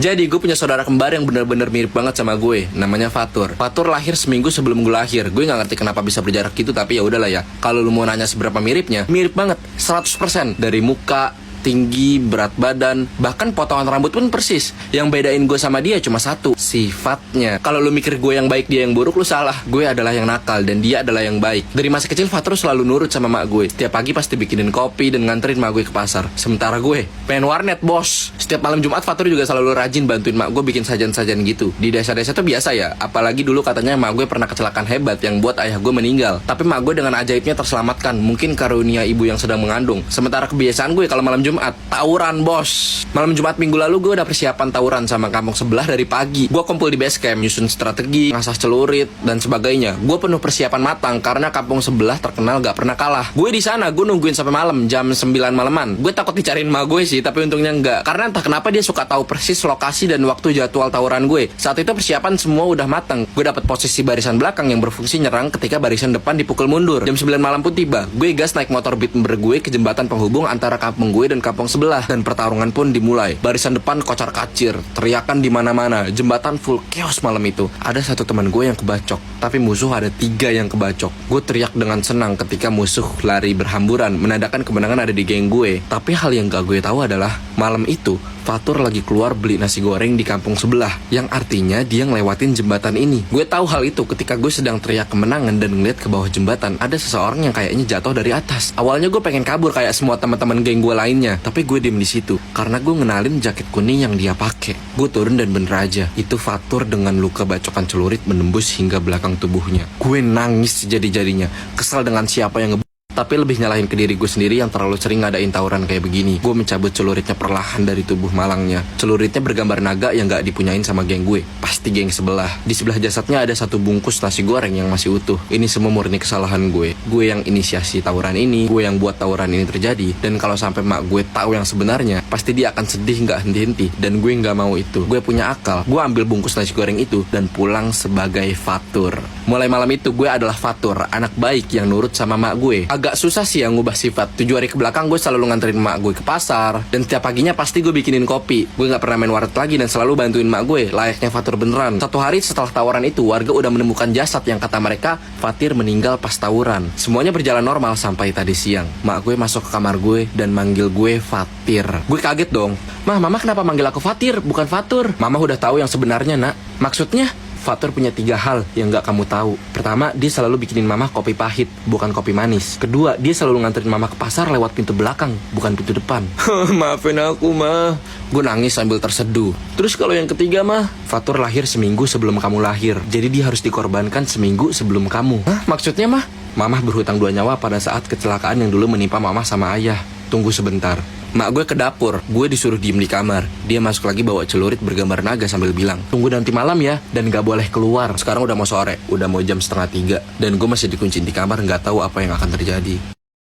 Jadi gue punya saudara kembar yang bener-bener mirip banget sama gue. Namanya Fatur. Fatur lahir seminggu sebelum gue lahir. Gue gak ngerti kenapa bisa berjarak gitu, tapi ya udahlah ya. Kalau lu mau nanya seberapa miripnya, mirip banget, 100%. Dari muka, tinggi, berat badan, bahkan potongan rambut pun persis. Yang bedain gue sama dia cuma satu, sifatnya. Kalau lu mikir gue yang baik, dia yang buruk, lu salah. Gue adalah yang nakal dan dia adalah yang baik. Dari masa kecil Fatur selalu nurut sama mak gue. Setiap pagi pasti bikinin kopi dan nganterin mak gue ke pasar. Sementara gue pengen warnet, bos. Setiap malam Jumat Fatur juga selalu rajin bantuin mak gue bikin sajian-sajian gitu. Di desa-desa tuh biasa ya. Apalagi dulu katanya mak gue pernah kecelakaan hebat yang buat ayah gue meninggal. Tapi mak gue dengan ajaibnya terselamatkan. Mungkin karunia ibu yang sedang mengandung. Sementara kebiasaan gue kalau malam Jumat tawuran, bos. Malam Jumat minggu lalu gue udah persiapan tawuran sama kampung sebelah dari pagi. Gue kumpul di base camp, nyusun strategi, ngasah celurit dan sebagainya. Gue penuh persiapan matang karena kampung sebelah terkenal gak pernah kalah. Gue di sana, gue nungguin sampai malam jam 9 malaman. Gue takut dicariin ma gue sih, tapi untungnya enggak. Karena entah kenapa dia suka tahu persis lokasi dan waktu jadwal tawuran gue. Saat itu persiapan semua udah matang. Gue dapat posisi barisan belakang yang berfungsi nyerang ketika barisan depan dipukul mundur. Jam 9 malam pun tiba. Gue gas naik motor beat gue ke jembatan penghubung antara kampung gue dan kampung sebelah. Dan pertarungan pun dimulai. Barisan depan kocar kacir, teriakan di mana-mana. Jembatan full chaos malam itu. Ada satu teman gue yang kebacok, tapi musuh ada 3 yang kebacok. Gue teriak dengan senang ketika musuh lari berhamburan, menandakan kemenangan ada di geng gue. Tapi hal yang gak gue tahu adalah malam itu Fatur lagi keluar beli nasi goreng di kampung sebelah, yang artinya dia ngelewatin jembatan ini. Gue tahu hal itu ketika gue sedang teriak kemenangan dan ngeliat ke bawah jembatan ada seseorang yang kayaknya jatuh dari atas. Awalnya gue pengen kabur kayak semua teman-teman geng gue lainnya, tapi gue diem di situ karena gue ngenalin jaket kuning yang dia pakai. Gue turun dan bener aja, itu Fatur dengan luka bacokan celurit menembus hingga belakang tubuhnya. Gue nangis jadi-jadinya, kesal dengan siapa yang tapi lebih nyalahin ke diri gue sendiri yang terlalu sering ngadain tawuran kayak begini. Gue mencabut celuritnya perlahan dari tubuh malangnya. Celuritnya bergambar naga yang gak dipunyain sama geng gue. Pasti geng sebelah. Di sebelah jasadnya ada 1 bungkus nasi goreng yang masih utuh. Ini semua murni kesalahan gue. Gue yang inisiasi tawuran ini. Gue yang buat tawuran ini terjadi. Dan kalau sampai mak gue tahu yang sebenarnya, pasti dia akan sedih gak henti-henti. Dan gue gak mau itu. Gue punya akal. Gue ambil bungkus nasi goreng itu dan pulang sebagai Fatur. Mulai malam itu gue adalah Fatur, anak baik yang nurut sama mak gue. Agak susah sih yang ngubah sifat. 7 hari kebelakang gue selalu nganterin mak gue ke pasar. Dan setiap paginya pasti gue bikinin kopi. Gue gak pernah main warnet lagi dan selalu bantuin mak gue, layaknya Fatur beneran. 1 hari setelah tawuran itu, warga udah menemukan jasad yang kata mereka Fatir meninggal pas tawuran. Semuanya berjalan normal sampai tadi siang. Mak gue masuk ke kamar gue dan manggil gue Fatir. Gue kaget dong. Mama kenapa manggil aku Fatir, bukan Fatur? Mama udah tahu yang sebenarnya, nak. Maksudnya? Fatur punya 3 hal yang gak kamu tahu. Pertama, dia selalu bikinin mama kopi pahit, bukan kopi manis. Kedua, dia selalu nganterin mama ke pasar lewat pintu belakang, bukan pintu depan. Maafin aku, Ma. Gue nangis sambil terseduh. Terus kalau yang ketiga, Ma, Fatur lahir seminggu sebelum kamu lahir. Jadi dia harus dikorbankan seminggu sebelum kamu. Hah? Maksudnya, Ma? Mama berhutang 2 nyawa pada saat kecelakaan yang dulu menimpa mama sama ayah. Tunggu sebentar. Mak gue ke dapur, gue disuruh diem di kamar. Dia masuk lagi bawa celurit bergambar naga sambil bilang, tunggu nanti malam ya, dan gak boleh keluar. Sekarang udah mau sore, udah mau jam 2:30. Dan gue masih dikunciin di kamar, gak tahu apa yang akan terjadi.